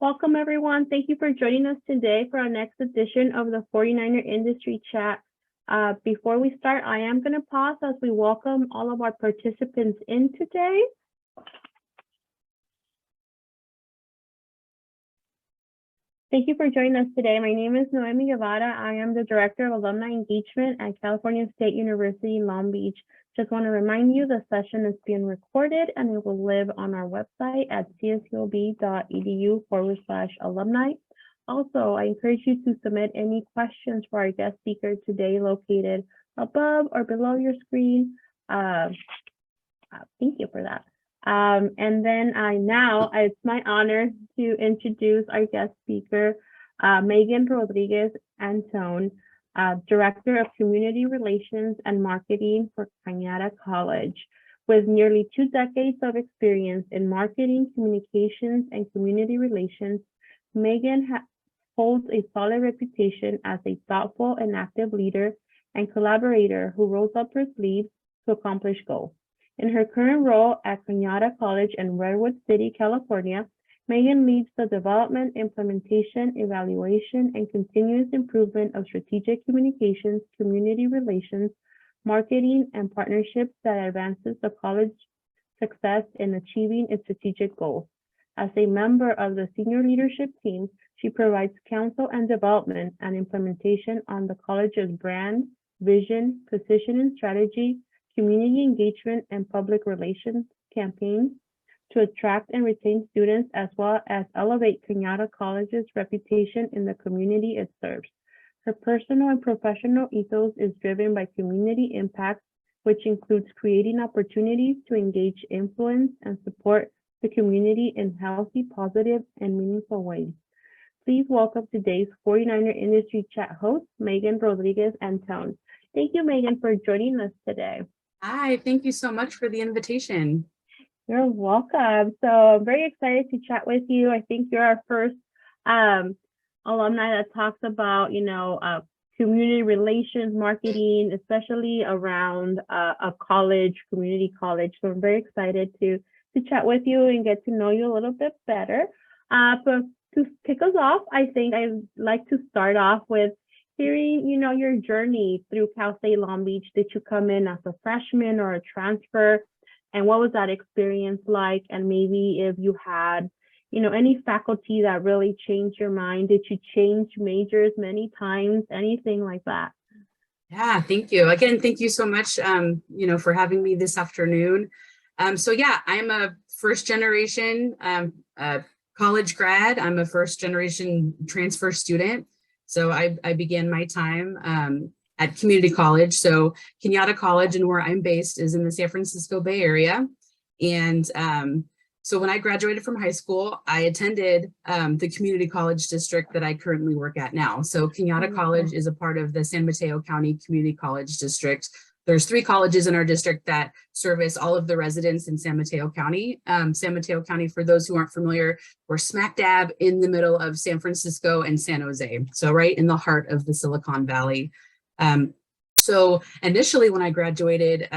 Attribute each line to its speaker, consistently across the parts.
Speaker 1: Welcome, everyone. Thank you for joining us today for our next edition of the 49er Industry Chat. Before we start, I am going to pause as we welcome all of our participants in today. Thank you for joining us today. My name is Noemi Guevara. I am the Director of Alumni Engagement at California State University, Long Beach. Just want to remind you the session is being recorded and it will live on our website at csulb.edu/alumni. Also, I encourage you to submit any questions for our guest speaker today located above or below your screen. Thank you for that. And then it's my honor to introduce our guest speaker, Megan Rodriguez Antone, Director of Community Relations and Marketing for Cañada College. With nearly 2 decades of experience in marketing, communications, and community relations, Megan holds a solid reputation as a thoughtful and active leader and collaborator who rolls up her sleeves to accomplish goals. In her current role at Cañada College in Redwood City, California, Megan leads the development, implementation, evaluation, and continuous improvement of strategic communications, community relations, marketing, and partnerships that advances the college's success in achieving its strategic goals. As a member of the senior leadership team, she provides counsel and development and implementation on the college's brand, vision, position and strategy, community engagement, and public relations campaigns to attract and retain students, as well as elevate Cañada College's reputation in the community it serves. Her personal and professional ethos is driven by community impact, which includes creating opportunities to engage, influence, and support the community in healthy, positive, and meaningful ways. Please welcome today's 49er Industry Chat host, Megan Rodriguez Antone. Thank you, Megan, for joining us today.
Speaker 2: Hi, thank you so much for the invitation.
Speaker 1: You're welcome. So I'm very excited to chat with you. I think you're our first alumni that talks about, community relations, marketing, especially around a college, community college. So I'm very excited to chat with you and get to know you a little bit better. But to kick us off, I think I'd like to start off with hearing, your journey through Cal State Long Beach. Did you come in as a freshman or a transfer? And what was that experience like? And maybe if you had, any faculty that really changed your mind, did you change majors many times, anything like that?
Speaker 2: Yeah, thank you. Again, thank you so much, for having me this afternoon. So yeah, I'm a first generation college grad. I'm a first generation transfer student. So I began my time at community college. So Cañada College, and where I'm based, is in the San Francisco Bay Area. And so when I graduated from high school, I attended the community college district that I currently work at now. So Cañada College is a part of the San Mateo County Community College District. There's 3 colleges in our district that service all of the residents in San Mateo County. San Mateo County, for those who aren't familiar, we're smack dab in the middle of San Francisco and San Jose. So right in the heart of the Silicon Valley. So initially when I graduated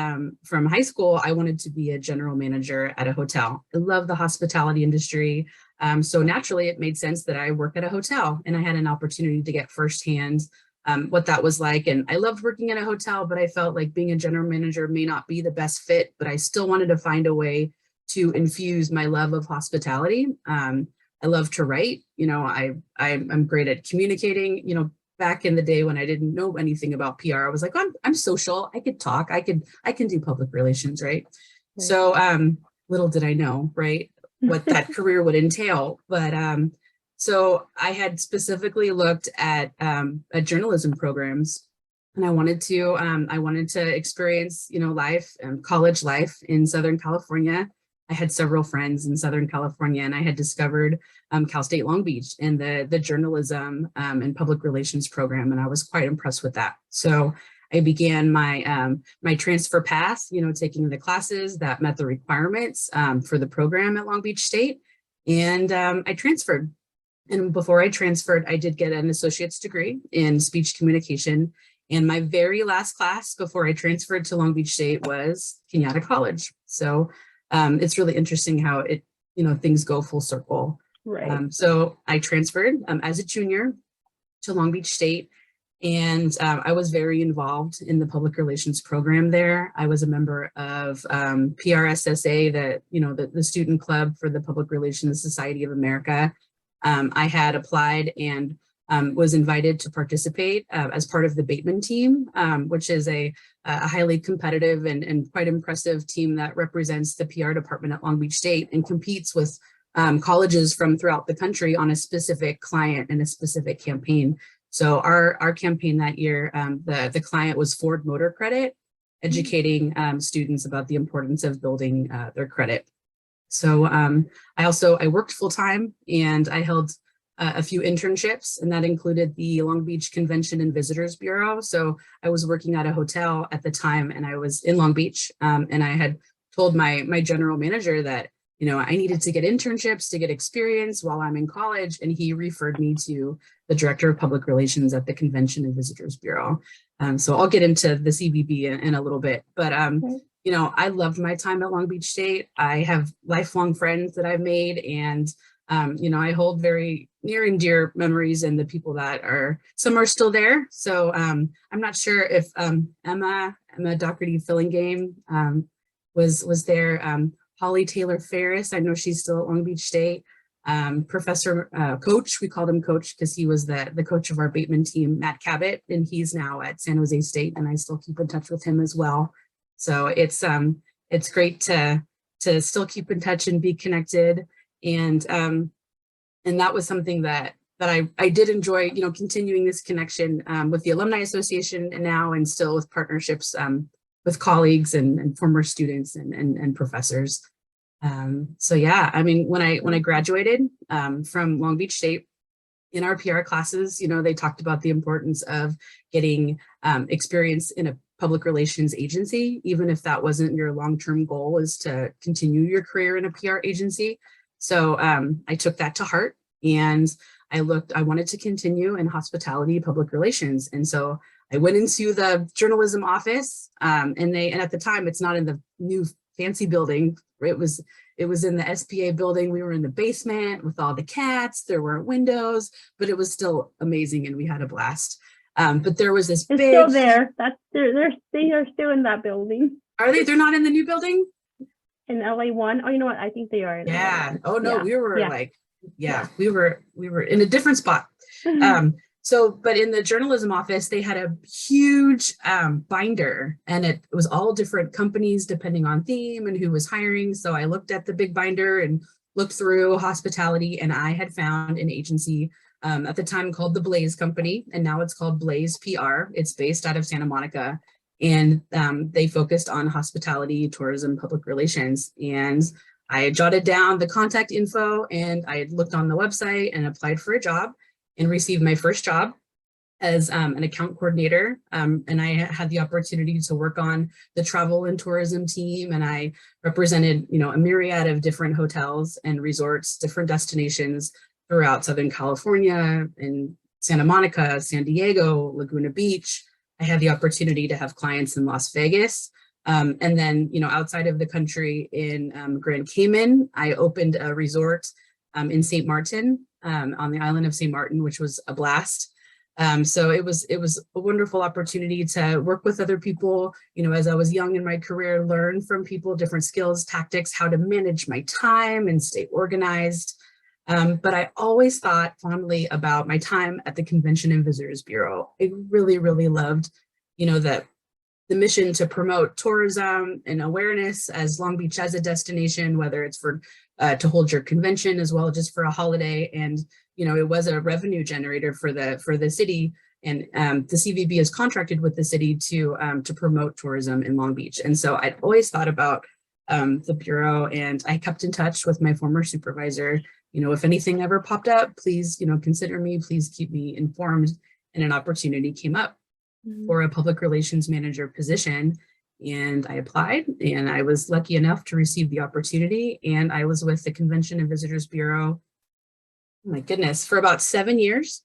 Speaker 2: from high school, I wanted to be a general manager at a hotel. I love the hospitality industry. So naturally it made sense that I work at a hotel, and I had an opportunity to get firsthand what that was like. And I loved working in a hotel, but I felt like being a general manager may not be the best fit, but I still wanted to find a way to infuse my love of hospitality. I love to write, I'm great at communicating, back in the day when I didn't know anything about PR, I was like, I'm social, I could talk, I can do public relations, right? So little did I know, right, what that career would entail. But so I had specifically looked at journalism programs, and I wanted to experience, life and college life in Southern California. I had several friends in Southern California, and I had discovered Cal State Long Beach and the journalism and public relations program, and I was quite impressed with that. So I began my my transfer path, taking the classes that met the requirements for the program at Long Beach State, and I transferred. And before I transferred, I did get an associate's degree in speech communication. And my very last class before I transferred to Long Beach State was Cañada College. So it's really interesting how things go full circle.
Speaker 1: Right.
Speaker 2: So I transferred as a junior to Long Beach State, and I was very involved in the public relations program there. I was a member of PRSSA, the student club for the Public Relations Society of America. I had applied and was invited to participate as part of the Bateman team, which is a highly competitive and quite impressive team that represents the PR department at Long Beach State and competes with colleges from throughout the country on a specific client and a specific campaign. So our campaign that year, the client was Ford Motor Credit, educating students about the importance of building their credit. So I worked full-time, and I held a few internships, and that included the Long Beach Convention and Visitors Bureau. So I was working at a hotel at the time, and I was in Long Beach, and I had told my general manager that, I needed to get internships to get experience while I'm in college, and he referred me to the director of public relations at the Convention and Visitors Bureau. So I'll get into the CVB in a little bit, but I loved my time at Long Beach State. I have lifelong friends that I've made, and I hold very near and dear memories, and the people that some are still there. So I'm not sure if Emma Doherty Fillingame was there. Holly Taylor Ferris, I know she's still at Long Beach State. Professor Coach, we called him Coach because he was the coach of our Bateman team, Matt Cabot, and he's now at San Jose State, and I still keep in touch with him as well. So it's great to still keep in touch and be connected. And that was something that I did enjoy, continuing this connection with the Alumni Association now, and still with partnerships with colleagues and former students and professors. So yeah, I mean, when I graduated from Long Beach State, in our PR classes, they talked about the importance of getting experience in a public relations agency, even if that wasn't your long-term goal, is to continue your career in a PR agency. So I took that to heart, and I wanted to continue in hospitality public relations. And so I went into the journalism office, and at the time, it's not in the new fancy building. It was in the SPA building. We were in the basement with all the cats. There weren't windows, but it was still amazing, and we had a blast. But there was this
Speaker 1: It's
Speaker 2: big.
Speaker 1: still there. They are still in that building.
Speaker 2: Are they? They're not in the new building?
Speaker 1: In LA1. Oh, you know what? I think they are.
Speaker 2: Yeah.
Speaker 1: LA1.
Speaker 2: Oh no,
Speaker 1: yeah.
Speaker 2: we were
Speaker 1: yeah.
Speaker 2: we were in a different spot. But in the journalism office, they had a huge binder, and it was all different companies depending on theme and who was hiring. So I looked at the big binder and looked through hospitality, and I had found an agency at the time called the Blaze Company, and now it's called Blaze PR. It's based out of Santa Monica, and they focused on hospitality, tourism, public relations. And I jotted down the contact info, and I looked on the website and applied for a job, and received my first job as an account coordinator. And I had the opportunity to work on the travel and tourism team. And I represented, a myriad of different hotels and resorts, different destinations throughout Southern California, and Santa Monica, San Diego, Laguna Beach. I had the opportunity to have clients in Las Vegas. And then, outside of the country in Grand Cayman, I opened a resort in St. Martin, on the island of St. Martin, which was a blast. So it was a wonderful opportunity to work with other people, as I was young in my career, learn from people, different skills, tactics, how to manage my time and stay organized. But I always thought fondly about my time at the Convention and Visitors Bureau. I really, really loved, the mission to promote tourism and awareness as Long Beach as a destination, whether it's for to hold your convention as well, just for a holiday. And it was a revenue generator for the city, and the CVB is contracted with the city to promote tourism in Long Beach. And so I'd always thought about the bureau, and I kept in touch with my former supervisor. If anything ever popped up, please consider me. Please keep me informed. And an opportunity came up for a public relations manager position, and I applied, and I was lucky enough to receive the opportunity. And I was with the Convention and Visitors Bureau, oh my goodness, for about 7 years.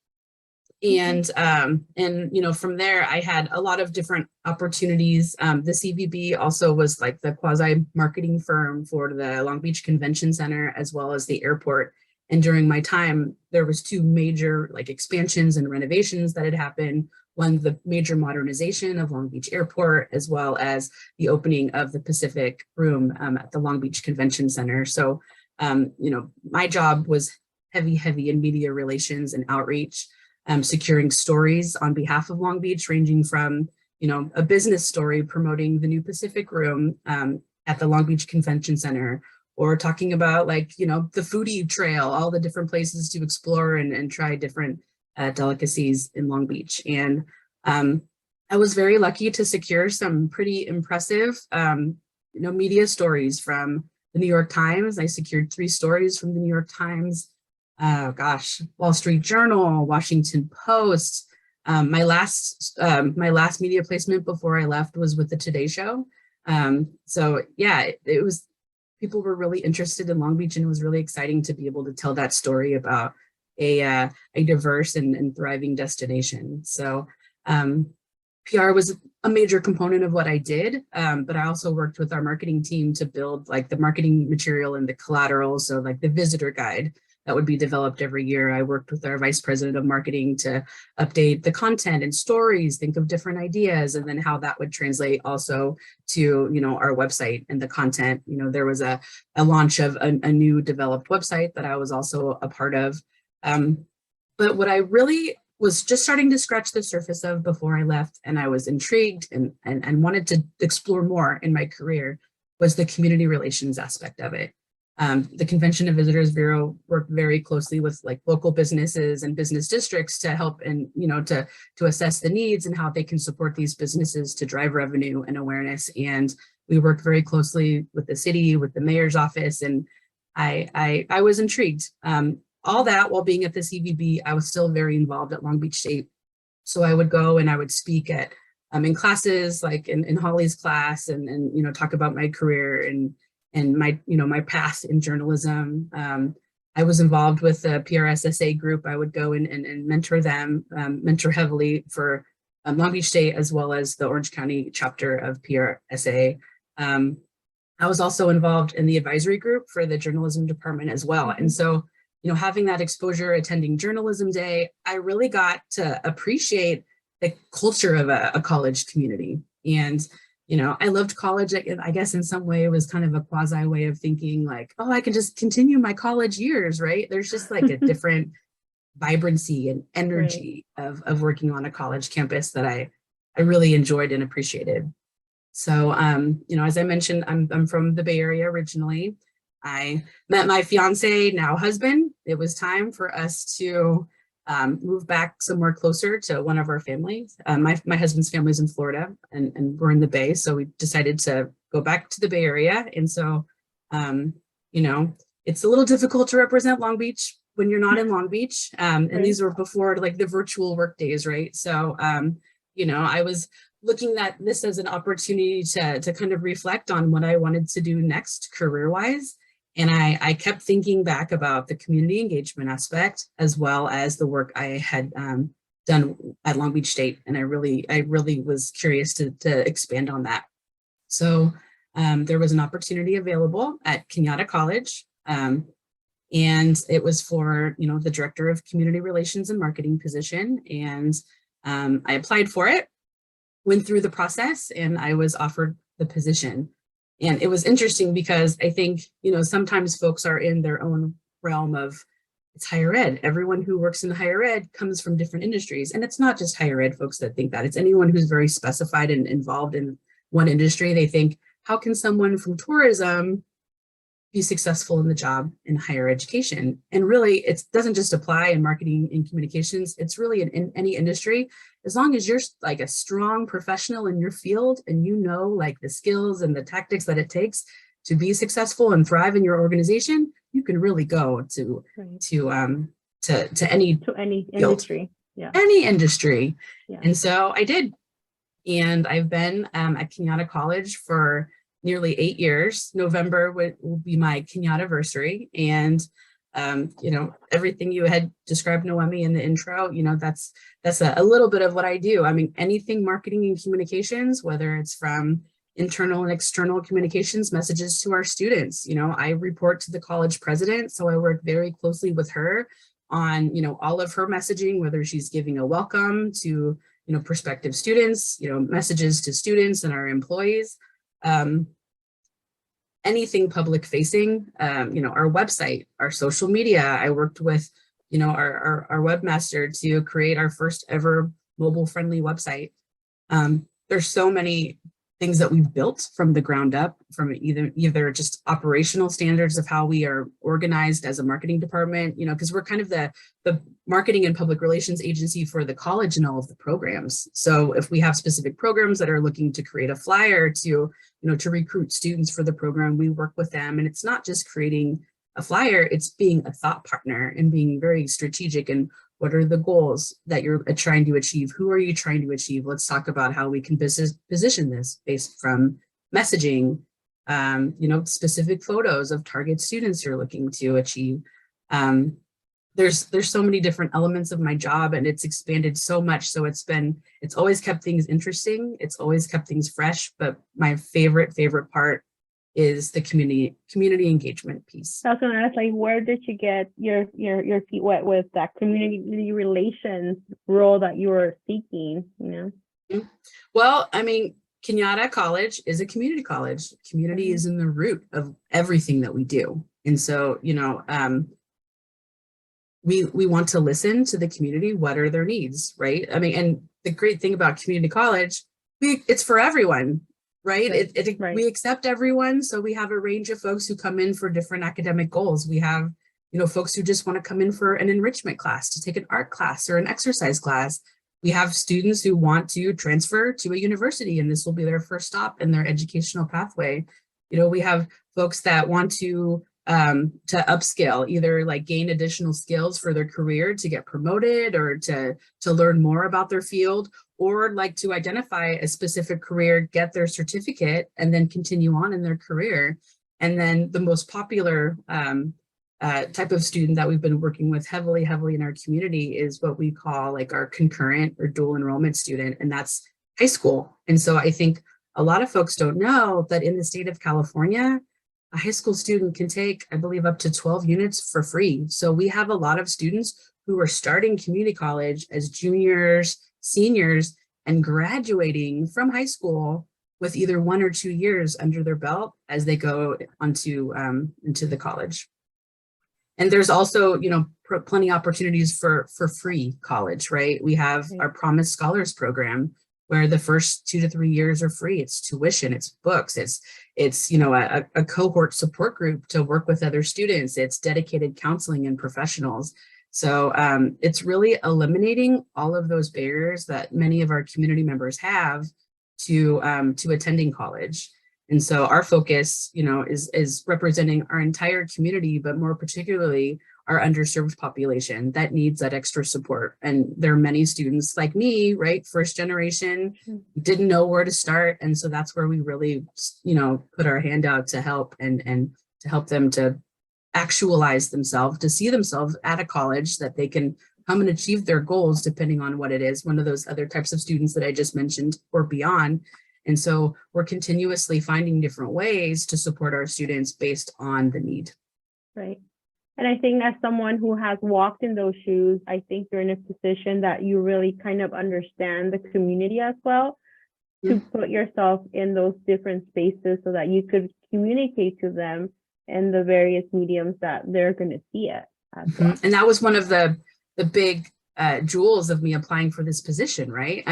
Speaker 2: And from there, I had a lot of different opportunities. The CVB also was like the quasi marketing firm for the Long Beach Convention Center, as well as the airport. And during my time, there was two major like expansions and renovations that had happened. One, the major modernization of Long Beach Airport, as well as the opening of the Pacific Room at the Long Beach Convention Center. So, my job was heavy in media relations and outreach, securing stories on behalf of Long Beach, ranging from, a business story promoting the new Pacific Room at the Long Beach Convention Center, or talking about like, the foodie trail, all the different places to explore and try different delicacies in Long Beach. And I was very lucky to secure some pretty impressive, media stories from the New York Times. I secured 3 stories from the New York Times, Wall Street Journal, Washington Post. My last media placement before I left was with the Today Show. So yeah, it was, people were really interested in Long Beach, and it was really exciting to be able to tell that story about a diverse and thriving destination. So PR was a major component of what I did, but I also worked with our marketing team to build like the marketing material and the collateral. So like the visitor guide that would be developed every year. I worked with our vice president of marketing to update the content and stories, think of different ideas, and then how that would translate also to, our website and the content. There was a launch of a new developed website that I was also a part of. But what I really was just starting to scratch the surface of before I left, and I was intrigued and wanted to explore more in my career, was the community relations aspect of it. The Convention and Visitors Bureau worked very closely with like local businesses and business districts to help and, to assess the needs and how they can support these businesses to drive revenue and awareness. And we worked very closely with the city, with the mayor's office, and I was intrigued. All that while being at the CVB, I was still very involved at Long Beach State. So I would go and I would speak at in classes, like in Holly's class, and talk about my career and my my path in journalism. I was involved with the PRSSA group. I would go and mentor them, mentor heavily for Long Beach State, as well as the Orange County chapter of PRSA. I was also involved in the advisory group for the journalism department as well. And so, having that exposure, attending journalism day, I really got to appreciate the culture of a college community. And, I loved college. I guess in some way it was kind of a quasi way of thinking like, oh, I can just continue my college years, right? There's just like a different vibrancy and energy of working on a college campus that I really enjoyed and appreciated. So, as I mentioned, I'm from the Bay Area originally. I met my fiance, now husband. It was time for us to move back somewhere closer to one of our families. My husband's family's in Florida, and we're in the Bay, so we decided to go back to the Bay Area. And so, it's a little difficult to represent Long Beach when you're not in Long Beach. And these were before like the virtual work days, right? So, I was looking at this as an opportunity to kind of reflect on what I wanted to do next career-wise. And I kept thinking back about the community engagement aspect, as well as the work I had done at Long Beach State. And I really was curious to expand on that. So there was an opportunity available at Cañada College. And it was for, the Director of Community Relations and Marketing position. And I applied for it, went through the process, and I was offered the position. And it was interesting because I think, sometimes folks are in their own realm of it's higher ed. Everyone who works in higher ed comes from different industries. And it's not just higher ed folks that think that. It's anyone who's very specified and involved in one industry. They think, how can someone from tourism be successful in the job in higher education? And really, it doesn't just apply in marketing and communications. It's really in any industry. As long as you're like a strong professional in your field and like the skills and the tactics that it takes to be successful and thrive in your organization, you can really go to any
Speaker 1: field. Industry. Yeah.
Speaker 2: Any industry.
Speaker 1: Yeah.
Speaker 2: And so I did. And I've been at Cañada College for nearly 8 years. November will be my Cañadaversary. And everything you had described, Noemi, in the intro, that's a little bit of what I do. I mean, anything marketing and communications, whether it's from, internal and external communications messages to our students. I report to the college president, so I work very closely with her on, all of her messaging, whether she's giving a welcome to, prospective students, messages to students and our employees, anything public facing, our website, our social media. I worked with, our webmaster to create our first ever mobile friendly website. There's so many things that we've built from the ground up, from either just operational standards of how we are organized as a marketing department, because we're kind of the marketing and public relations agency for the college and all of the programs. So if we have specific programs that are looking to create a flyer to recruit students for the program, we work with them. And it's not just creating a flyer, it's being a thought partner and being very strategic. And what are the goals that you're trying to achieve? Who are you trying to achieve? Let's talk about how we can position this based from messaging, specific photos of target students you're looking to achieve. There's so many different elements of my job, and it's expanded so much. So it's always kept things interesting. It's always kept things fresh. But my favorite part is the community engagement piece.
Speaker 1: I was going to ask, where did you get your feet wet with that community relations role that you were seeking?
Speaker 2: Well, Cañada College is a community college. Community is in the root of everything that we do, and so we want to listen to the community. What are their needs, right? And the great thing about community college, it's for everyone. Right.
Speaker 1: Right.
Speaker 2: We accept everyone. So we have a range of folks who come in for different academic goals. We have, folks who just want to come in for an enrichment class, to take an art class or an exercise class. We have students who want to transfer to a university, and this will be their first stop in their educational pathway. We have folks that want to upscale, either gain additional skills for their career to get promoted or to learn more about their field, or to identify a specific career, get their certificate, and then continue on in their career. And then the most popular type of student that we've been working with heavily in our community is what we call our concurrent or dual enrollment student, and that's high school. And so I think a lot of folks don't know that in the state of California, a high school student can take, I believe, up to 12 units for free. So we have a lot of students who are starting community college as juniors, seniors, and graduating from high school with either 1 or 2 years under their belt as they go onto into the college. And there's also, plenty of opportunities for free college, right? We have our Promise Scholars program, where the first 2 to 3 years are free. It's tuition, it's books, it's a cohort support group to work with other students. It's dedicated counseling and professionals. So it's really eliminating all of those barriers that many of our community members have to attending college. And so our focus, is representing our entire community, but more particularly our underserved population that needs that extra support. And there are many students like me, right? First generation, didn't know where to start. And so that's where we really, put our hand out to help and to help them to actualize themselves, to see themselves at a college that they can come and achieve their goals, depending on what it is, one of those other types of students that I just mentioned or beyond. And so we're continuously finding different ways to support our students based on the need.
Speaker 1: Right. And I think as someone who has walked in those shoes, I think you're in a position that you really kind of understand the community as well, to put yourself in those different spaces so that you could communicate to them in the various mediums that they're going to see it as well.
Speaker 2: And that was one of the big jewels of me applying for this position, right?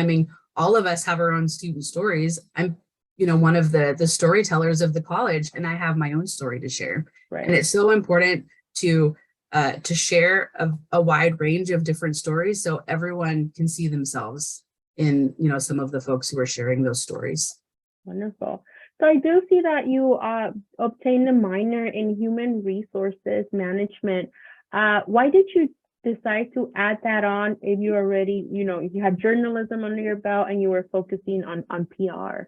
Speaker 2: All of us have our own student stories. I'm, one of the storytellers of the college, and I have my own story to share.
Speaker 1: Right.
Speaker 2: And it's so important to share a wide range of different stories so everyone can see themselves in, some of the folks who are sharing those stories.
Speaker 1: Wonderful. So I do see that you obtained a minor in human resources management. Why did you decide to add that on if you already, if you had journalism under your belt and you were focusing on PR?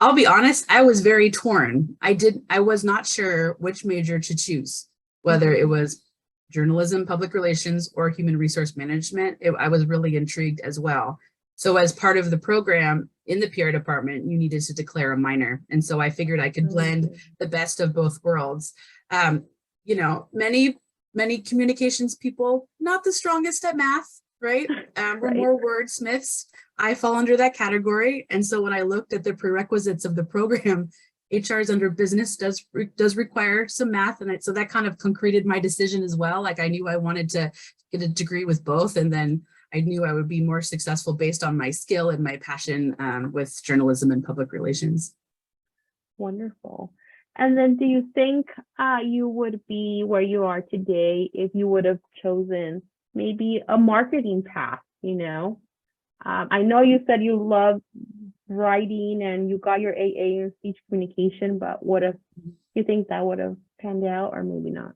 Speaker 2: I'll be honest, I was very torn. I was not sure which major to choose, whether it was journalism, public relations, or human resource management. I was really intrigued as well. So as part of the program in the PR department, you needed to declare a minor. And so I figured I could blend the best of both worlds. You know, many communications people, not the strongest at math, right? We're
Speaker 1: Right.
Speaker 2: more wordsmiths. I fall under that category. And so when I looked at the prerequisites of the program, HR's under business does require some math. And so that kind of concreted my decision as well. Like I knew I wanted to get a degree with both. And then I knew I would be more successful based on my skill and my passion with journalism and public relations.
Speaker 1: Wonderful. And then do you think you would be where you are today if you would have chosen maybe a marketing path, you know? I know you said you love writing and you got your AA in speech communication, but what if you think that would have panned out or maybe not?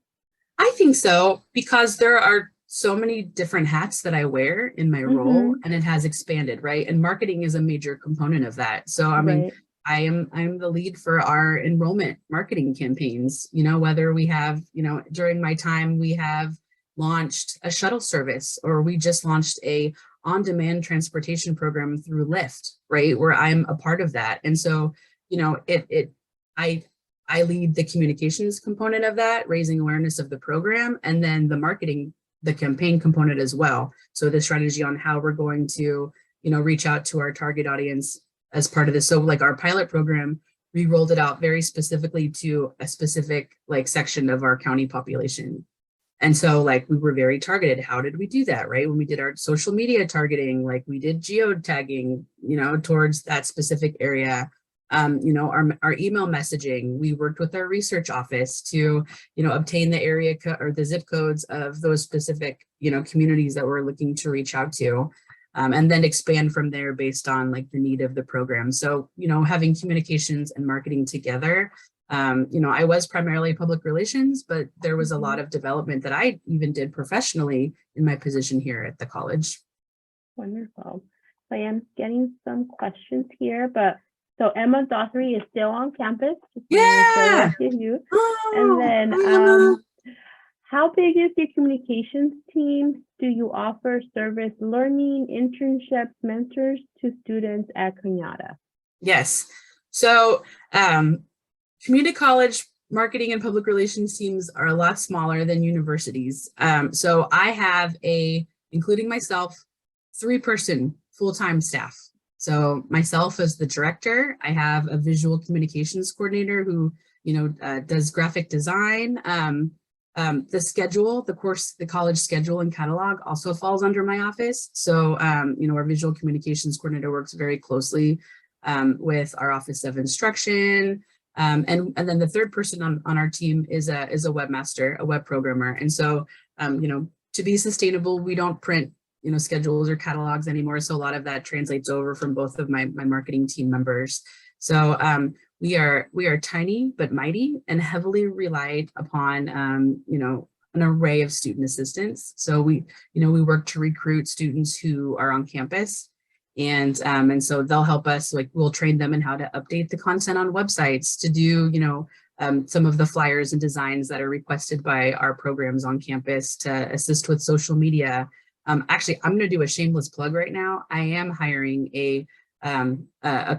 Speaker 2: I think so, because there are so many different hats that I wear in my role, and it has expanded, right? And marketing is a major component of that. So, I mean, I'm the lead for our enrollment marketing campaigns, you know, whether we have, you know, during my time, we have launched a shuttle service, or we just launched a on-demand transportation program through Lyft, right? Where I'm a part of that. And so, you know, I lead the communications component of that, raising awareness of the program, and then the marketing, the campaign component as well. So the strategy on how we're going to, you know, reach out to our target audience as part of this. So like our pilot program, we rolled it out very specifically to a specific like section of our county population. And so like we were very targeted. How did we do that, right? When we did our social media targeting, like we did geotagging, you know, towards that specific area. You know, our email messaging, we worked with our research office to, you know, obtain the area or the zip codes of those specific, you know, communities that we're looking to reach out to, and then expand from there based on like the need of the program. So, you know, having communications and marketing together, you know, I was primarily public relations, but there was a lot of development that I even did professionally in my position here at the college.
Speaker 1: Wonderful. So I am getting some questions here, but so Emma Dothery is still on campus.
Speaker 2: Yeah.
Speaker 1: You.
Speaker 2: Oh,
Speaker 1: And then how big is your communications team? Do you offer service learning, internships, mentors to students at Cañada?
Speaker 2: Yes. So community college marketing and public relations teams are a lot smaller than universities. So I have including myself, 3-person full-time staff. So myself as the director, I have a visual communications coordinator who, you know, does graphic design. The schedule, the college schedule and catalog also falls under my office. So, you know, our visual communications coordinator works very closely with our Office of Instruction. And then the third person on our team is a webmaster, a web programmer. And so, you know, to be sustainable, we don't print, you know, schedules or catalogs anymore. So a lot of that translates over from both of my marketing team members. So we are tiny but mighty and heavily relied upon, you know, an array of student assistants. So we work to recruit students who are on campus, and so they'll help us. Like we'll train them in how to update the content on websites, to do, you know, some of the flyers and designs that are requested by our programs on campus, to assist with social media. Actually, I'm going to do a shameless plug right now. I am hiring a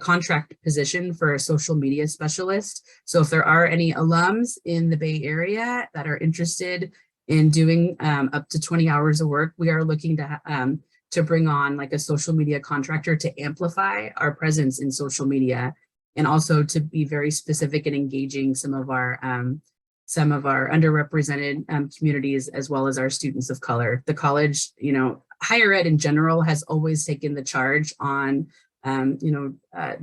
Speaker 2: contract position for a social media specialist. So if there are any alums in the Bay Area that are interested in doing up to 20 hours of work, we are looking to bring on like a social media contractor to amplify our presence in social media, and also to be very specific in engaging some of our underrepresented communities, as well as our students of color. The college, you know, higher ed in general has always taken the charge on, you know,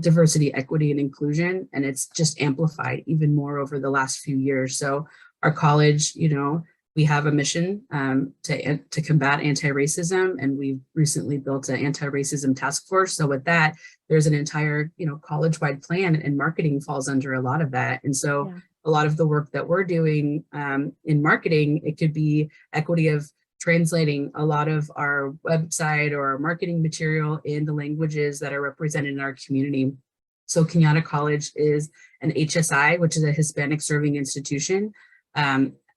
Speaker 2: diversity, equity, and inclusion, and it's just amplified even more over the last few years. So our college, you know, we have a mission to combat anti-racism, and we've recently built an anti-racism task force. So with that, there's an entire, you know, college-wide plan, and marketing falls under a lot of that. And so a lot of the work that we're doing in marketing, it could be equity of translating a lot of our website or our marketing material in the languages that are represented in our community. So Cañada College is an HSI, which is a Hispanic serving institution.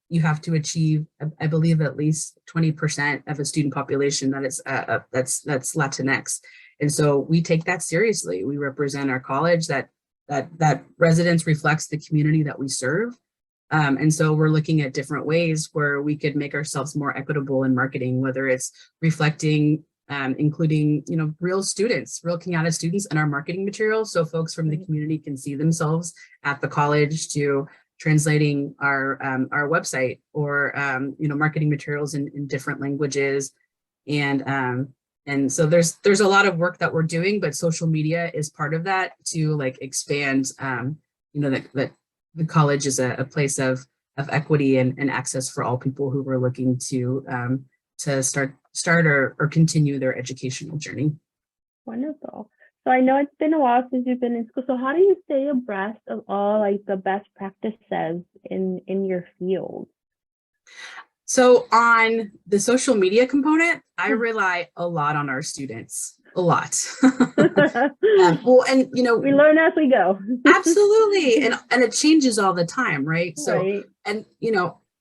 Speaker 2: You have to achieve, I believe, at least 20% of a student population that is that's Latinx. And so we take that seriously. We represent our college, that residence reflects the community that we serve. And so we're looking at different ways where we could make ourselves more equitable in marketing, whether it's reflecting, including, real students, real Cañada students in our marketing materials. So folks from the community can see themselves at the college, to translating our website, or, marketing materials in different languages. And so there's a lot of work that we're doing, but social media is part of that, to like expand, that the college is a place of equity and access for all people who were looking to start or continue their educational journey.
Speaker 1: Wonderful. So I know it's been a while since you've been in school. So how do you stay abreast of all like the best practices in your field?
Speaker 2: So on the social media component, I rely a lot on our students, a lot. Well, and
Speaker 1: we learn as we go.
Speaker 2: Absolutely. And it changes all the time, right? So,
Speaker 1: right.
Speaker 2: And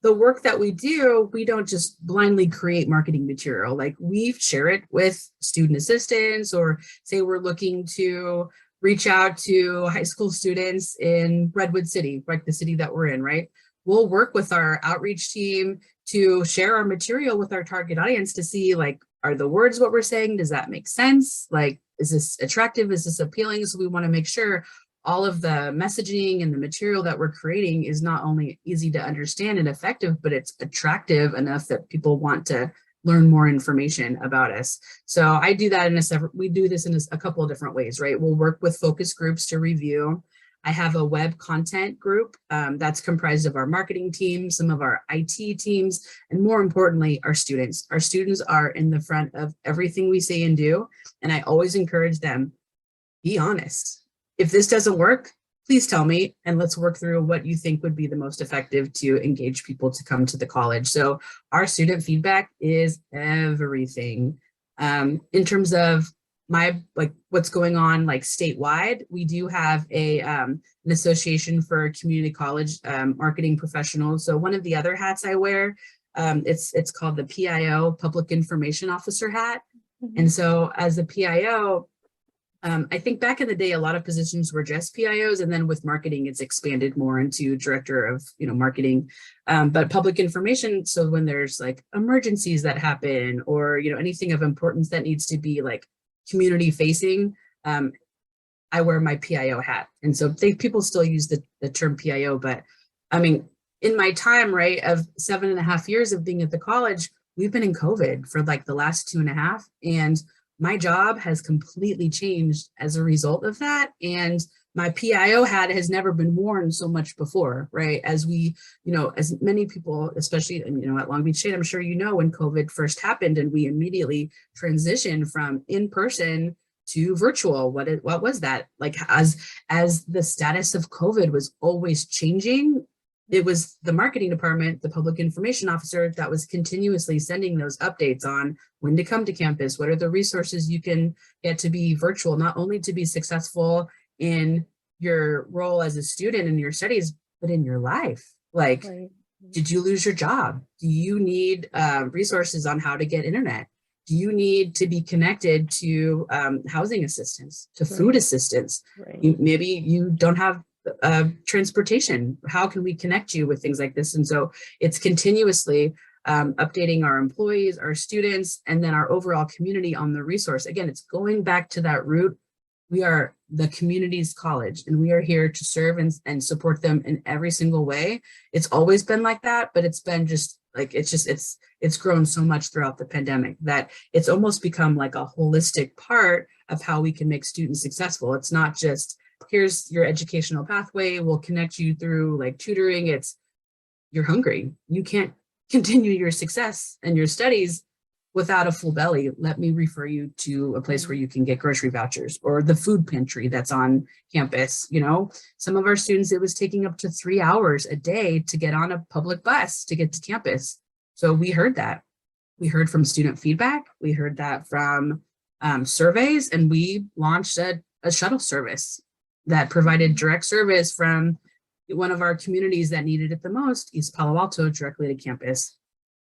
Speaker 2: the work that we do, we don't just blindly create marketing material. Like, we share it with student assistants, or say we're looking to reach out to high school students in Redwood City, like the city that we're in, right? We'll work with our outreach team to share our material with our target audience to see, like, are the words what we're saying? Does that make sense? Like, is this attractive? Is this appealing? So we want to make sure all of the messaging and the material that we're creating is not only easy to understand and effective, but it's attractive enough that people want to learn more information about us. So I do that we do this in a couple of different ways, right? We'll work with focus groups to review. I have a web content group that's comprised of our marketing team, some of our IT teams, and more importantly, our students. Our students are in the front of everything we say and do. And I always encourage them, be honest. If this doesn't work, please tell me, and let's work through what you think would be the most effective to engage people to come to the college. So our student feedback is everything. In terms of what's going on like statewide, we do have an association for community college marketing professionals. So one of the other hats I wear, it's called the PIO, Public Information Officer hat. Mm-hmm. And so as a PIO, I think back in the day, a lot of positions were just PIOs, and then with marketing, it's expanded more into director of marketing, but public information. So when there's like emergencies that happen, or anything of importance that needs to be like community facing, I wear my PIO hat. And so people still use the term PIO, but I mean, in my time, right, of 7.5 years of being at the college, we've been in COVID for like the last 2.5, and my job has completely changed as a result of that. And my PIO hat has never been worn so much before, right? As we, as many people, especially, at Long Beach State, I'm sure when COVID first happened and we immediately transitioned from in-person to virtual, what was that? Like, as the status of COVID was always changing, it was the marketing department, the public information officer, that was continuously sending those updates on when to come to campus, what are the resources you can get to be virtual, not only to be successful in your role as a student in your studies, but in your life. Like, right. Did you lose your job? Do you need resources on how to get internet? Do you need to be connected to housing assistance, to food assistance? Right. Maybe you don't have transportation. How can we connect you with things like this? And so it's continuously updating our employees, our students, and then our overall community on the resource. Again, it's going back to that root. We are the community's college, and we are here to serve and support them in every single way. It's always been like that, but it's been just like, it's grown so much throughout the pandemic that it's almost become like a holistic part of how we can make students successful. It's not just, here's your educational pathway, we'll connect you through like tutoring. It's, you're hungry, you can't continue your success and your studies without a full belly. Let me refer you to a place where you can get grocery vouchers, or the food pantry that's on campus. Some of our students, it was taking up to 3 hours a day to get on a public bus to get to campus. So we heard that. We heard from student feedback. We heard that from surveys, and we launched a shuttle service that provided direct service from one of our communities that needed it the most, East Palo Alto, directly to campus.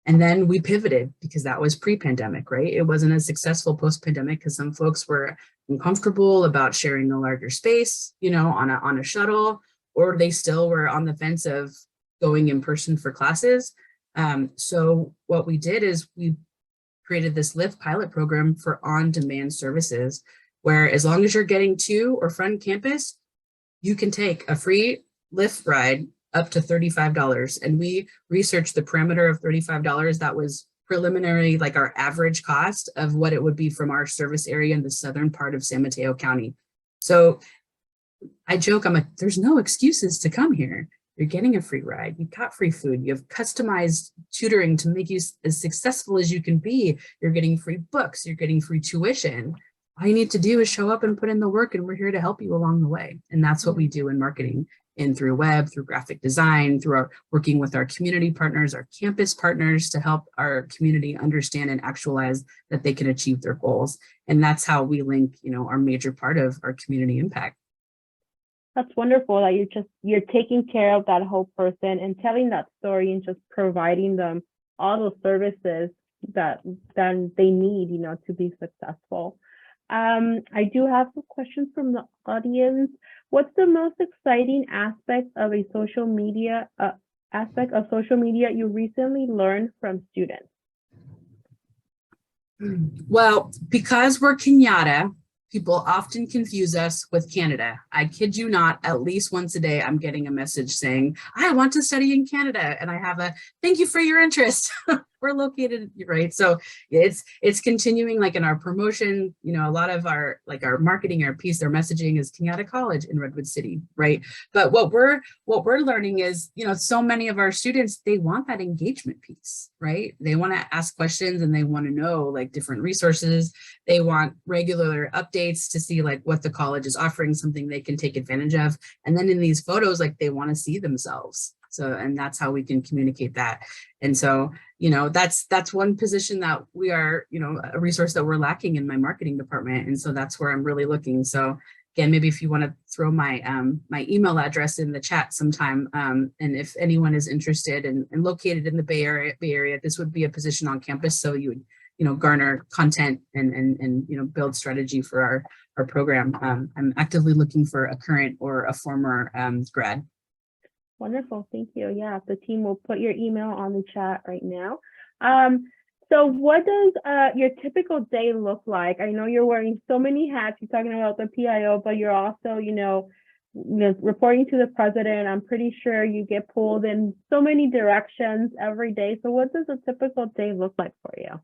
Speaker 2: And then we pivoted because that was pre-pandemic, right? It wasn't as successful post-pandemic because some folks were uncomfortable about sharing a larger space, on a shuttle, or they still were on the fence of going in person for classes. So what we did is we created this Lyft pilot program for on-demand services, where as long as you're getting to or from campus, you can take a free Lyft ride up to $35. And we researched the parameter of $35. That was preliminary, like our average cost of what it would be from our service area in the southern part of San Mateo County. So I joke, I'm like, there's no excuses to come here. You're getting a free ride, you've got free food, you have customized tutoring to make you as successful as you can be. You're getting free books, you're getting free tuition. All you need to do is show up and put in the work, and we're here to help you along the way. And that's what we do in marketing, and through web, through graphic design, through our working with our community partners, our campus partners, to help our community understand and actualize that they can achieve their goals. And that's how we link, our major part of our community impact.
Speaker 1: That's wonderful that you're taking care of that whole person and telling that story and just providing them all those services that then they need, to be successful. I do have some questions from the audience. What's the most exciting aspect of social media you recently learned from students?
Speaker 2: Well, because we're Cañada, people often confuse us with Canada. I kid you not, at least once a day, I'm getting a message saying, I want to study in Canada. And I have a, thank you for your interest. We're located, right? So it's continuing, like in our promotion, a lot of our marketing, our piece, their messaging is Cañada College in Redwood City, right? But what we're learning is, so many of our students, they want that engagement piece, right? They want to ask questions and they want to know like different resources. They want regular updates to see like what the college is offering, something they can take advantage of. And then in these photos, like they want to see themselves. So, and that's how we can communicate that. And so, that's one position that we are, a resource that we're lacking in my marketing department. And so that's where I'm really looking. So again, maybe if you want to throw my my email address in the chat sometime, and if anyone is interested and located in the Bay Area, this would be a position on campus. So you would, garner content and build strategy for our program. I'm actively looking for a current or a former grad.
Speaker 1: Wonderful, thank you. Yeah, the team will put your email on the chat right now. So what does your typical day look like? I know you're wearing so many hats. You're talking about the PIO, but you're also, reporting to the president. I'm pretty sure you get pulled in so many directions every day. So what does a typical day look like for you?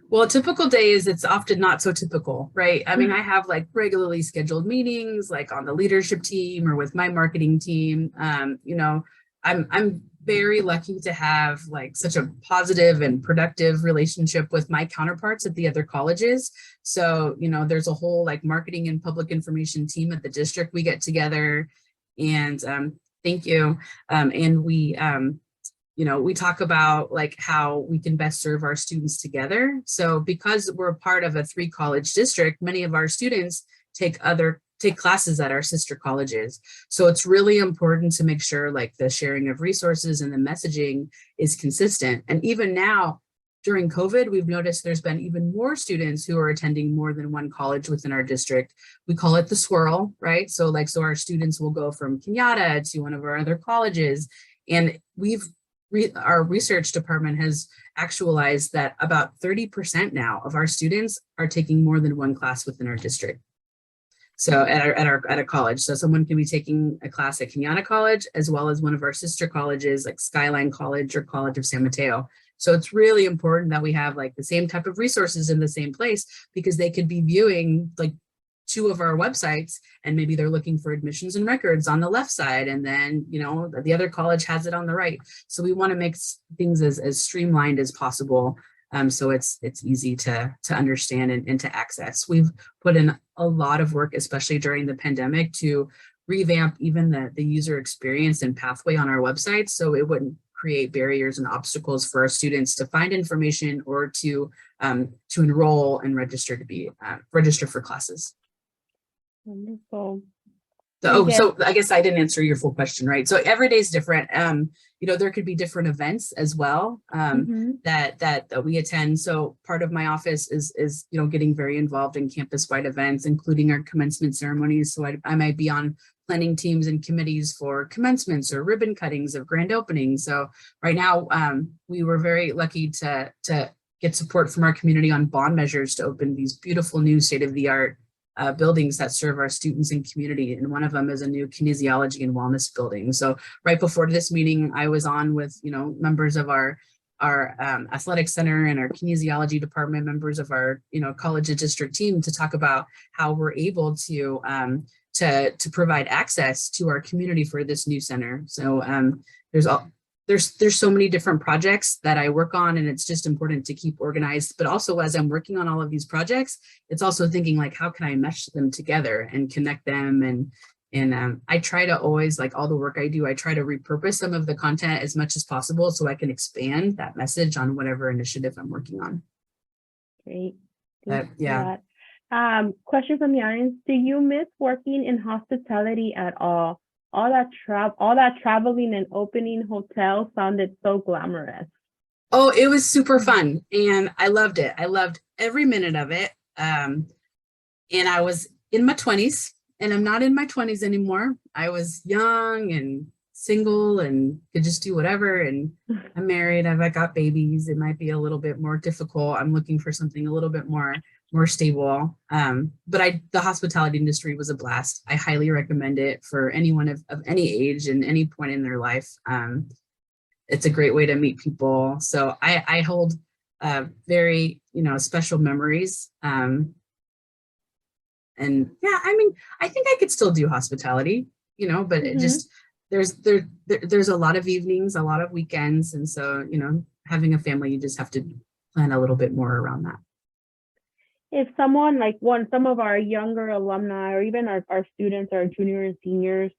Speaker 2: Well, a typical day it's often not so typical, right? I mean, I have like regularly scheduled meetings, like on the leadership team or with my marketing team. I'm very lucky to have like such a positive and productive relationship with my counterparts at the other colleges. So, there's a whole like marketing and public information team at the district. We get together and thank you. And we talk about like how we can best serve our students together. So because we're part of a 3-college district, many of our students take classes at our sister colleges. So it's really important to make sure like the sharing of resources and the messaging is consistent. And even now during COVID, we've noticed there's been even more students who are attending more than one college within our district. We call it the swirl, right? So our students will go from Cañada to one of our other colleges. And our research department has actualized that about 30% now of our students are taking more than one class within our district. So at a college, so someone can be taking a class at Cañada College as well as one of our sister colleges like Skyline College or College of San Mateo. So it's really important that we have like the same type of resources in the same place, because they could be viewing like 2 of our websites and maybe they're looking for admissions and records on the left side, and then the other college has it on the right. So we want to make things as streamlined as possible, so it's easy to understand and to access. We've put in a lot of work, especially during the pandemic, to revamp even the user experience and pathway on our website, so it wouldn't create barriers and obstacles for our students to find information or to enroll and register for classes.
Speaker 1: Wonderful.
Speaker 2: So I guess I didn't answer your full question, right? So every day is different. There could be different events as well that we attend. So part of my office is getting very involved in campus-wide events, including our commencement ceremonies. So I might be on planning teams and committees for commencements or ribbon cuttings of grand openings. So right now, we were very lucky to get support from our community on bond measures to open these beautiful new state-of-the-art buildings that serve our students and community. And one of them is a new kinesiology and wellness building. So right before this meeting, I was on with, members of our athletic center and our kinesiology department, members of our, college and district team to talk about how we're able to provide access to our community for this new center. So there's so many different projects that I work on, and it's just important to keep organized. But also, as I'm working on all of these projects, it's also thinking like, how can I mesh them together and connect them? And I try to always, like all the work I do, I try to repurpose some of the content as much as possible so I can expand that message on whatever initiative I'm working on.
Speaker 1: Great.
Speaker 2: Yeah.
Speaker 1: Question from the audience: do you miss working in hospitality at all? All that traveling and opening hotels sounded so glamorous.
Speaker 2: Oh, it was super fun, and I loved it. I loved every minute of it. And I was in my 20s, and I'm not in my 20s anymore. I was young and single and could just do whatever. And I'm married. I've got babies. It might be a little bit more difficult. I'm looking for something a little bit more stable. But the hospitality industry was a blast. I highly recommend it for anyone of any age and any point in their life. It's a great way to meet people. So I hold very, special memories. And yeah, I mean, I think I could still do hospitality, but it just, there's a lot of evenings, a lot of weekends. And so, having a family, you just have to plan a little bit more around that.
Speaker 1: If someone some of our younger alumni or even our students, our juniors and seniors,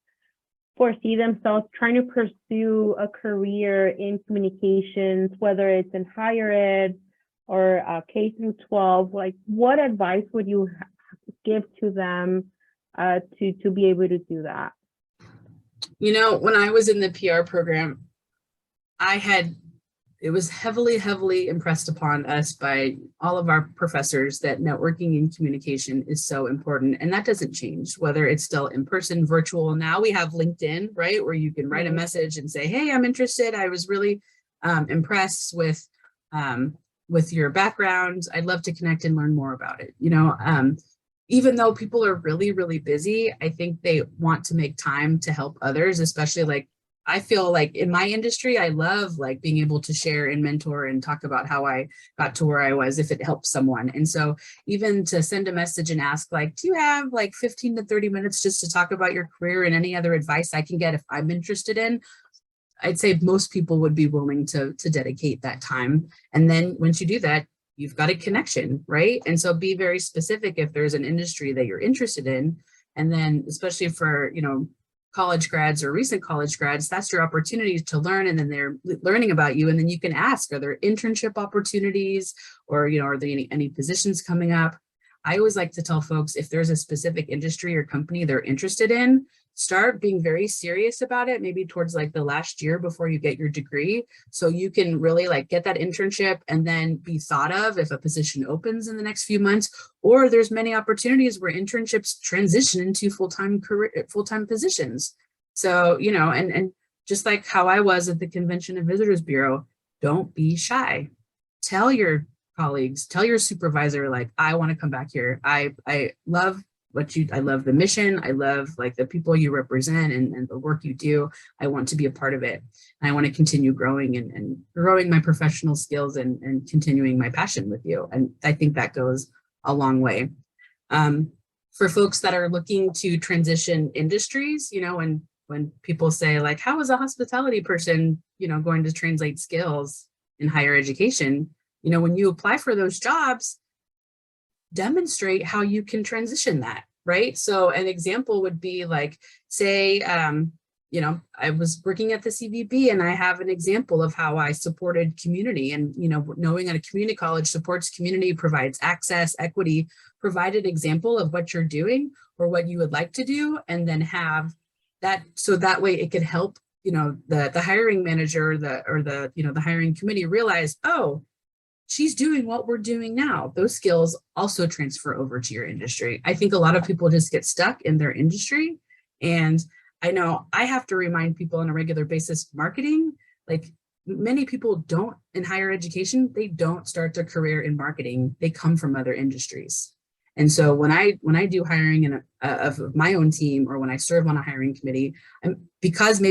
Speaker 1: foresee themselves trying to pursue a career in communications, whether it's in higher ed or K through 12, what advice would you give to them to be able to do that?
Speaker 2: When I was in the PR program, it was heavily impressed upon us by all of our professors that networking and communication is so important. And that doesn't change, whether it's still in person, virtual. Now we have LinkedIn, right? Where you can write a message and say, hey, I'm interested. I was really impressed with your background. I'd love to connect and learn more about it. Even though people are really busy, I think they want to make time to help others, especially I feel like in my industry, I love being able to share and mentor and talk about how I got to where I was if it helps someone. And so even to send a message and ask do you have 15 to 30 minutes just to talk about your career and any other advice I can get if I'm interested in, I'd say most people would be willing to dedicate that time. And then once you do that, you've got a connection, right? And so be very specific if there's an industry that you're interested in. And then especially for, college grads or recent college grads, that's your opportunity to learn, and then they're learning about you, and then you can ask, are there internship opportunities, or are there any positions coming up? I always like to tell folks, if there's a specific industry or company they're interested in, start being very serious about it, maybe towards the last year before you get your degree, so you can really get that internship and then be thought of if a position opens in the next few months. Or there's many opportunities where internships transition into full-time positions. So, and just like how I was at the Convention and Visitors Bureau, don't be shy. Tell your colleagues, tell your supervisor, I want to come back here. I love I love the mission. I love the people you represent and the work you do. I want to be a part of it. I want to continue growing and growing my professional skills and continuing my passion with you. And I think that goes a long way. For folks that are looking to transition industries, when people say how is a hospitality person, going to translate skills in higher education, when you apply for those jobs, demonstrate how you can transition that, right? So an example would be say, I was working at the CVB and I have an example of how I supported community, and, knowing that a community college supports community, provides access, equity, provide an example of what you're doing. or what you would like to do, and then have that, so that way it could help, the hiring manager, the hiring committee realize, oh, she's doing what we're doing now. Those skills also transfer over to your industry. I think a lot of people just get stuck in their industry. And I know I have to remind people on a regular basis, marketing, like many people don't in higher education, they don't start their career in marketing. They come from other industries. And so when I do hiring of my own team, or when I serve on a hiring committee, because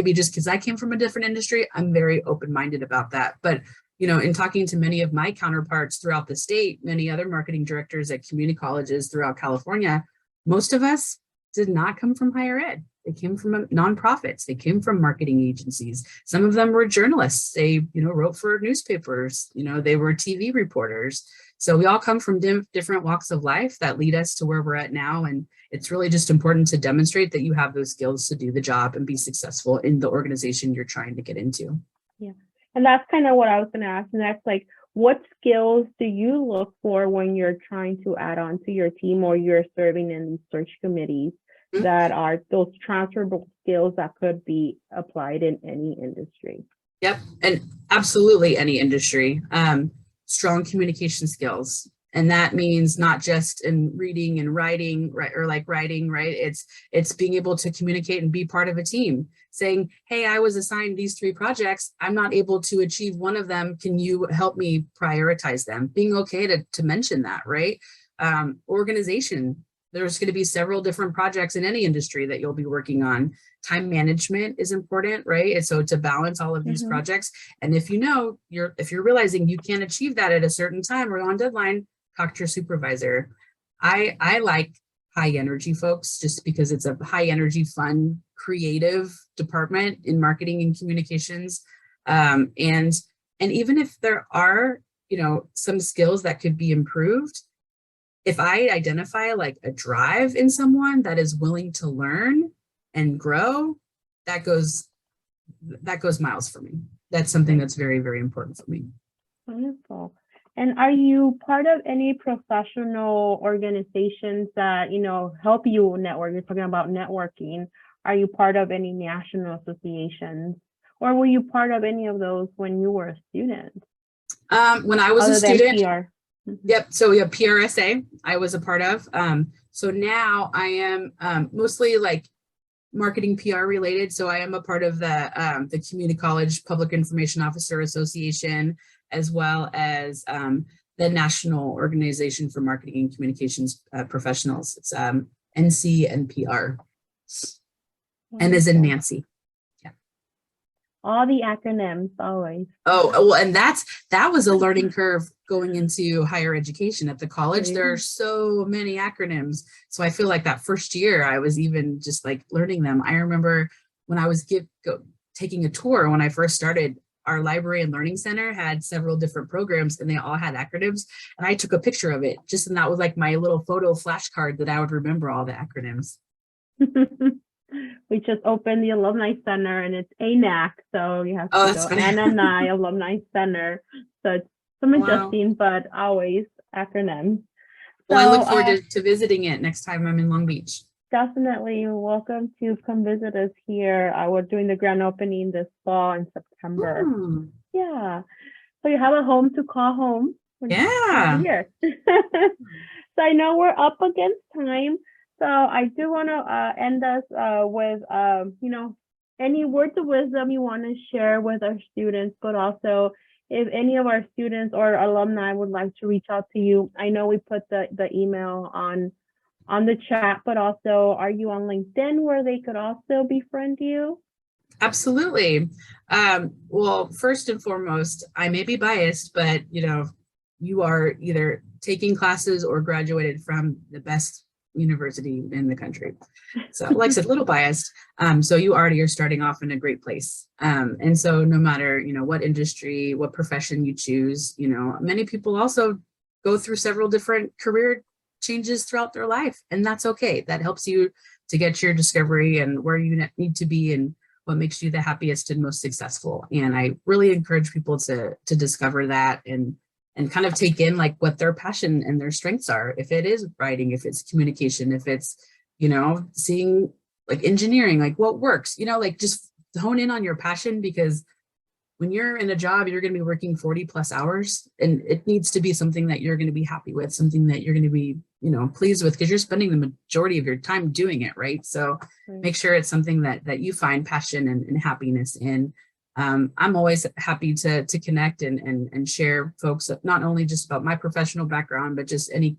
Speaker 2: I came from a different industry, I'm very open-minded about that. But in talking to many of my counterparts throughout the state, many other marketing directors at community colleges throughout California, most of us did not come from higher ed. They came from nonprofits. They came from marketing agencies. Some of them were journalists. They, wrote for newspapers. They were TV reporters. So we all come from different walks of life that lead us to where we're at now. And it's really just important to demonstrate that you have those skills to do the job and be successful in the organization you're trying to get into.
Speaker 1: Yeah. And that's kind of what I was going to ask next. Like, what skills do you look for when you're trying to add on to your team, or you're serving in these search committees, that are those transferable skills that could be applied in any industry?
Speaker 2: Yep. And absolutely any industry. Strong communication skills. And that means not just in reading and writing, right? Or like writing, right? It's being able to communicate and be part of a team, saying, hey, I was assigned these 3 projects. I'm not able to achieve one of them. Can you help me prioritize them? Being okay to mention that, right? Organization. There's going to be several different projects in any industry that you'll be working on. Time management is important, right? And so to balance all of these projects. And if if you're realizing you can't achieve that at a certain time or on deadline, talk to your supervisor. I like high energy folks just because it's a high energy, fun, creative department in marketing and communications. And even if there are, some skills that could be improved, if I identify like a drive in someone that is willing to learn and grow, that goes miles for me. That's something that's very, very important for me.
Speaker 1: Wonderful. And are you part of any professional organizations that, help you network? You're talking about networking. Are you part of any national associations, or were you part of any of those when you were a student?
Speaker 2: When I was a student,
Speaker 1: PR.
Speaker 2: Yep. So yeah, PRSA, I was a part of. So now I am mostly like marketing PR related. So I am a part of the Community College Public Information Officer Association, as well as the National Organization for Marketing and Communications Professionals. It's NC and PR. And as in Nancy.
Speaker 1: All the acronyms, always.
Speaker 2: Oh, well, and that was a learning curve going into higher education at the college. There are so many acronyms. So I feel like that first year I was even just like learning them. I remember when I was taking a tour when I first started, our library and learning center had several different programs and they all had acronyms. And I took a picture of it and that was like my little photo flashcard that I would remember all the acronyms.
Speaker 1: We just opened the Alumni Center and it's ANAC, so you have to go NNI Alumni Center. So it's some adjusting, but always acronyms.
Speaker 2: Well, I look forward to visiting it next time I'm in Long Beach.
Speaker 1: Definitely, you're welcome to come visit us here. We're doing the grand opening this fall in September. Yeah, so you have a home to call home.
Speaker 2: Yeah.
Speaker 1: Here. So I know we're up against time. So I do want to end us with, any words of wisdom you want to share with our students, but also if any of our students or alumni would like to reach out to you. I know we put the email on the chat, but also are you on LinkedIn where they could also befriend you?
Speaker 2: Absolutely. Well, first and foremost, I may be biased, but you are either taking classes or graduated from the best university in the country. So like I said, a little biased. So you already are starting off in a great place. And so no matter, what industry, what profession you choose, many people also go through several different career changes throughout their life. And that's okay. That helps you to get your discovery and where you need to be and what makes you the happiest and most successful. And I really encourage people to discover that and kind of take in like what their passion and their strengths are. If it is writing, if it's communication, if it's seeing like engineering, like what works, like just hone in on your passion, because when you're in a job, you're going to be working 40 plus hours, and it needs to be something that you're going to be happy with, something that you're going to be, pleased with, because you're spending the majority of your time doing it, right? So make sure it's something that you find passion and happiness in. I'm always happy to connect and share folks, not only just about my professional background, but just any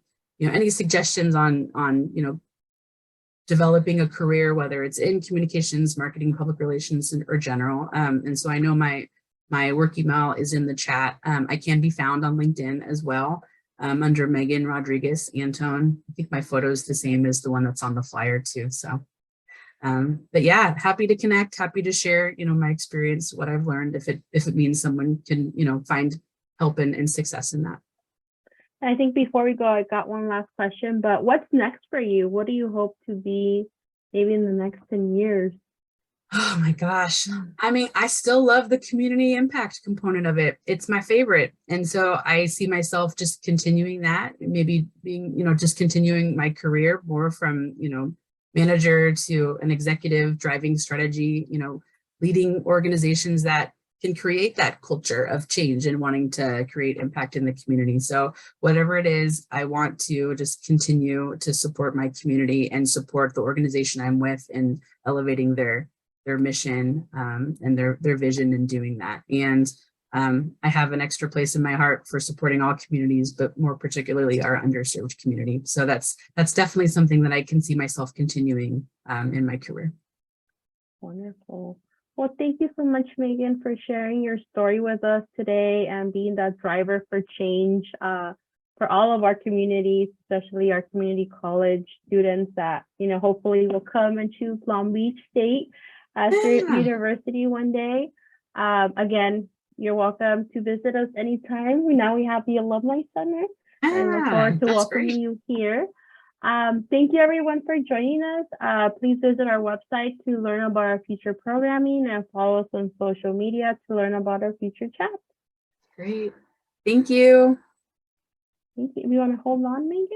Speaker 2: suggestions on developing a career, whether it's in communications, marketing, public relations, or general. And so I know my work email is in the chat. I can be found on LinkedIn as well, under Megan Rodriguez Antone. I think my photo is the same as the one that's on the flyer too. So, but yeah, happy to connect, happy to share, my experience, what I've learned, if it means someone can, find help and success in that.
Speaker 1: I think before we go, I got one last question, but what's next for you? What do you hope to be maybe in the next 10 years?
Speaker 2: Oh my gosh. I mean, I still love the community impact component of it. It's my favorite. And so I see myself just continuing that, maybe being, just continuing my career more from, manager to an executive, driving strategy, leading organizations that can create that culture of change and wanting to create impact in the community. So whatever it is, I want to just continue to support my community and support the organization I'm with in elevating their mission and their vision in doing that. And I have an extra place in my heart for supporting all communities, but more particularly our underserved community. So that's definitely something that I can see myself continuing in my career.
Speaker 1: Wonderful. Well, thank you so much, Megan, for sharing your story with us today and being that driver for change for all of our communities, especially our community college students that, hopefully will come and choose Long Beach State as their university one day. Again, you're welcome to visit us anytime. Now we have the Alumni Center, and look forward to welcoming you here. Thank you everyone for joining us. Please visit our website to learn about our future programming and follow us on social media to learn about our future chats.
Speaker 2: Great. Thank you.
Speaker 1: Thank you. You want to hold on, Megan?